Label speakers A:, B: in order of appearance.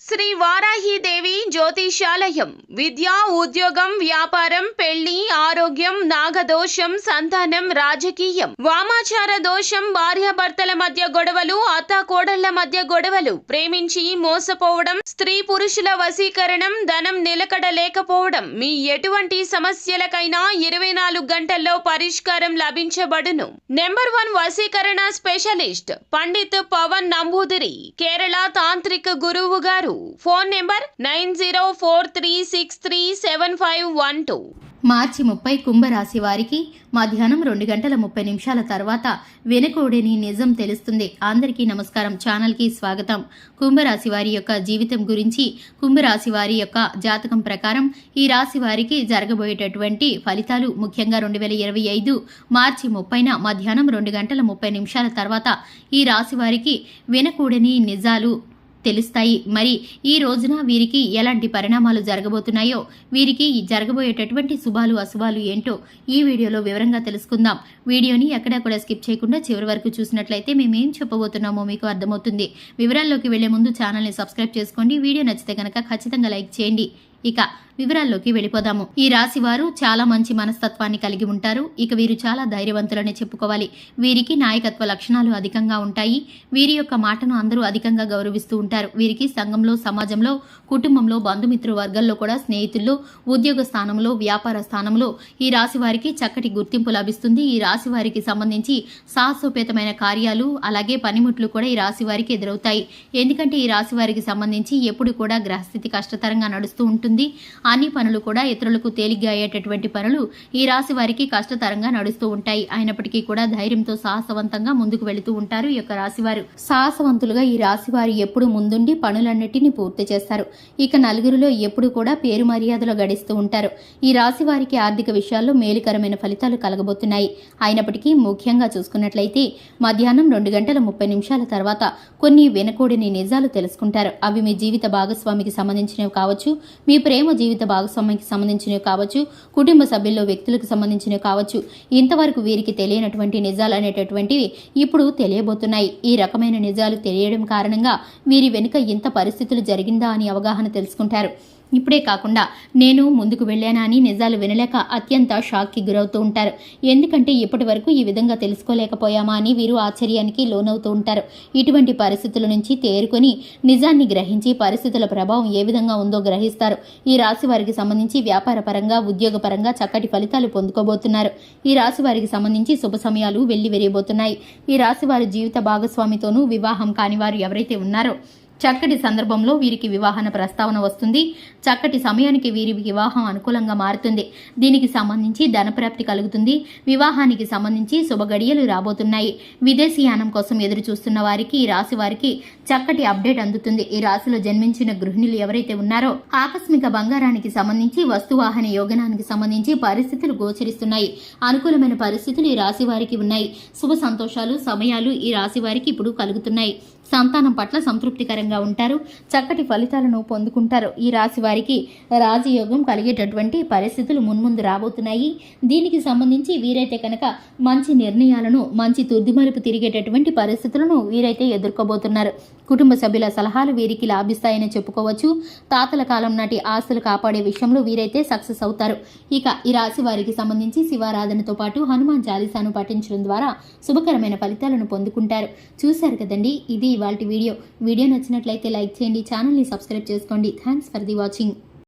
A: శ్రీ వారాహిదేవి జ్యోతిషాలయం విద్య, ఉద్యోగం, వ్యాపారం, పెళ్లి, ఆరోగ్యం, నాగదోషం, సంతానం, రాజకీయం, వామాచార దోషం, భార్యాభర్తల మధ్య గొడవలు, అత్తాకోడళ్ల మధ్య గొడవలు, ప్రేమించి మోసపోవడం, స్త్రీ పురుషుల వశీకరణం, ధనం నిలకడ లేకపోవడం, మీ ఎటువంటి సమస్యలకైనా 24 గంటల్లో పరిష్కారం లభించబడును. నెంబర్ 1 వశీకరణ స్పెషలిస్ట్ పండిత్ పవన్ నంబూదిరి, కేరళ తాంత్రిక గురువు గారు. Phone number 9043637512.
B: మార్చి 30 కుంభరాశి వారికి మధ్యాహ్నం 2:30 తర్వాత వెనుకోడని నిజం తెలుస్తుంది. అందరికీ నమస్కారం, ఛానల్కి స్వాగతం. కుంభరాశి వారి యొక్క జీవితం గురించి, కుంభరాశి వారి యొక్క జాతకం ప్రకారం ఈ రాశి వారికి జరగబోయేటటువంటి ఫలితాలు ముఖ్యంగా 2025 మార్చి 30న మధ్యాహ్నం 2:30 తర్వాత ఈ రాశి వారికి వెనుకోడని నిజాలు తెలుస్తాయి. మరి ఈ రోజున వీరికి ఎలాంటి పరిణామాలు జరగబోతున్నాయో, వీరికి జరగబోయేటటువంటి శుభాలు అశుభాలు ఏంటో ఈ వీడియోలో వివరంగా తెలుసుకుందాం. వీడియోని ఎక్కడా కూడా స్కిప్ చేయకుండా చివరి వరకు చూసినట్లయితే మేమేం చెప్పబోతున్నామో మీకు అర్థమవుతుంది. వివరాల్లోకి వెళ్లే ముందు ఛానల్ని సబ్స్క్రైబ్ చేసుకోండి. వీడియో నచ్చితే కనుక ఖచ్చితంగా లైక్ చేయండి. ఇక వివరాల్లోకి వెళ్ళిపోదాము. ఈ రాశి వారు చాలా మంచి మనస్తత్వాన్ని కలిగి ఉంటారు. ఇక వీరు చాలా ధైర్యవంతులనే చెప్పుకోవాలి. వీరికి నాయకత్వ లక్షణాలు అధికంగా ఉంటాయి. వీరి యొక్క మాటను అందరూ అధికంగా గౌరవిస్తూ ఉంటారు. వీరికి సంఘంలో, సమాజంలో, కుటుంబంలో, బంధుమిత్రు వర్గాల్లో కూడా, స్నేహితుల్లో, ఉద్యోగ స్థానంలో, వ్యాపార స్థానంలో ఈ రాశి వారికి చక్కటి గుర్తింపు లభిస్తుంది. ఈ రాశి వారికి సంబంధించి సాహసోపేతమైన కార్యాలు, అలాగే పనిముట్లు కూడా ఈ రాశి వారికి ఎదురవుతాయి. ఎందుకంటే ఈ రాశి వారికి సంబంధించి ఎప్పుడు కూడా గ్రహస్థితి కష్టతరంగా నడుస్తూ ఉంటుంది. అన్ని పనులు కూడా ఇతరులకు తేలిగ్గా అయ్యేటటువంటి పనులు ఈ రాశి వారికి కష్టతరంగా నడుస్తూ ఉంటాయి. అయినప్పటికీ కూడా ధైర్యంతో సాహసవంతంగా ముందుకు వెళుతూ ఉంటారు ఈ యొక్క రాశివారు. సాహసవంతులుగా ఈ రాశివారు ఎప్పుడు ముందుండి పనులన్నిటినీ పూర్తి చేస్తారు. ఇక నలుగురిలో ఎప్పుడు కూడా పేరు మర్యాదలు గడిస్తూ ఉంటారు. ఈ రాశి వారికి ఆర్థిక విషయాల్లో మేలుకరమైన ఫలితాలు కలగబోతున్నాయి. అయినప్పటికీ ముఖ్యంగా చూసుకున్నట్లయితే మధ్యాహ్నం 2:30 తర్వాత కొన్ని వెనకూడని నిజాలు తెలుసుకుంటారు. అవి మీ జీవిత భాగస్వామికి సంబంధించినవి కావచ్చు, మీ ప్రేమ జీవిత భాగస్వామికి సంబంధించినవి కావచ్చు, కుటుంబ సభ్యుల్లో వ్యక్తులకు సంబంధించినవి కావచ్చు. ఇంతవరకు వీరికి తెలియనటువంటి నిజాలు అనేటటువంటివి ఇప్పుడు తెలియబోతున్నాయి. ఈ రకమైన నిజాలు తెలియడం కారణంగా వీరి వెనుక ఇంత పరిస్థితులు జరిగిందా అని అవగాహన తెలుసుకుంటారు. ఇప్పుడే కాకుండా నేను ముందుకు వెళ్ళానా అని నిజాలు వినలేక అత్యంత షాక్కి గురవుతూ ఉంటారు. ఎందుకంటే ఇప్పటి వరకు ఈ విధంగా తెలుసుకోలేకపోయామా అని వీరు ఆశ్చర్యానికి లోనవుతూ ఉంటారు. ఇటువంటి పరిస్థితుల నుంచి తేరుకొని నిజాన్ని గ్రహించి పరిస్థితుల ప్రభావం ఏ విధంగా ఉందో గ్రహిస్తారు. ఈ రాశి వారికి సంబంధించి వ్యాపార పరంగా, ఉద్యోగ పరంగా చక్కటి ఫలితాలు పొందుకోబోతున్నారు. ఈ రాశి వారికి సంబంధించి శుభ సమయాలు వెళ్లి విరియబోతున్నాయి. ఈ రాశి వారి జీవిత భాగస్వామితోనూ వివాహం కాని వారు ఎవరైతే ఉన్నారో చక్కటి సందర్భంలో వీరికి వివాహన ప్రస్తావన వస్తుంది. చక్కటి సమయానికి వీరి వివాహం అనుకూలంగా మారుతుంది. దీనికి సంబంధించి ధనప్రాప్తి కలుగుతుంది. వివాహానికి సంబంధించి శుభ గడియలు రాబోతున్నాయి. విదేశీయానం కోసం ఎదురు చూస్తున్న వారికి, ఈ రాశి వారికి చక్కటి అప్డేట్ అందుతుంది. ఈ రాశిలో జన్మించిన గృహిణులు ఎవరైతే ఉన్నారో ఆకస్మిక బంగారానికి సంబంధించి, వస్తువాహన యోగనానికి సంబంధించి పరిస్థితులు గోచరిస్తున్నాయి. అనుకూలమైన పరిస్థితులు ఈ రాశి వారికి ఉన్నాయి. శుభ సంతోషాలు సమయాలు ఈ రాశి వారికి ఇప్పుడు కలుగుతున్నాయి. సంతానం పట్ల సంతృప్తికరంగా ఉంటారు. చక్కటి ఫలితాలను పొందుకుంటారు. ఈ రాశి వారికి రాజయోగం కలిగేటటువంటి పరిస్థితులు మున్ముందు రాబోతున్నాయి. దీనికి సంబంధించి వీరైతే కనుక మంచి నిర్ణయాలను, మంచి తుర్దిమలుపు తిరిగేటటువంటి పరిస్థితులను వీరైతే ఎదుర్కోబోతున్నారు. కుటుంబ సభ్యుల సలహాలు వీరికి లాభిస్తాయని చెప్పుకోవచ్చు. తాతల కాలం నాటి ఆస్తులు కాపాడే విషయంలో వీరైతే సక్సెస్ అవుతారు. ఇక ఈ రాశి వారికి సంబంధించి శివారాధనతో పాటు హనుమాన్ చాలీసాను పఠించడం ద్వారా శుభకరమైన ఫలితాలను పొందుకుంటారు. చూశారు కదండి, ఇది ఇవాల్టి వీడియో నచ్చినట్లయితే లైక్ చేయండి, ఛానల్ని సబ్స్క్రైబ్ చేసుకోండి. Thanks for the watching.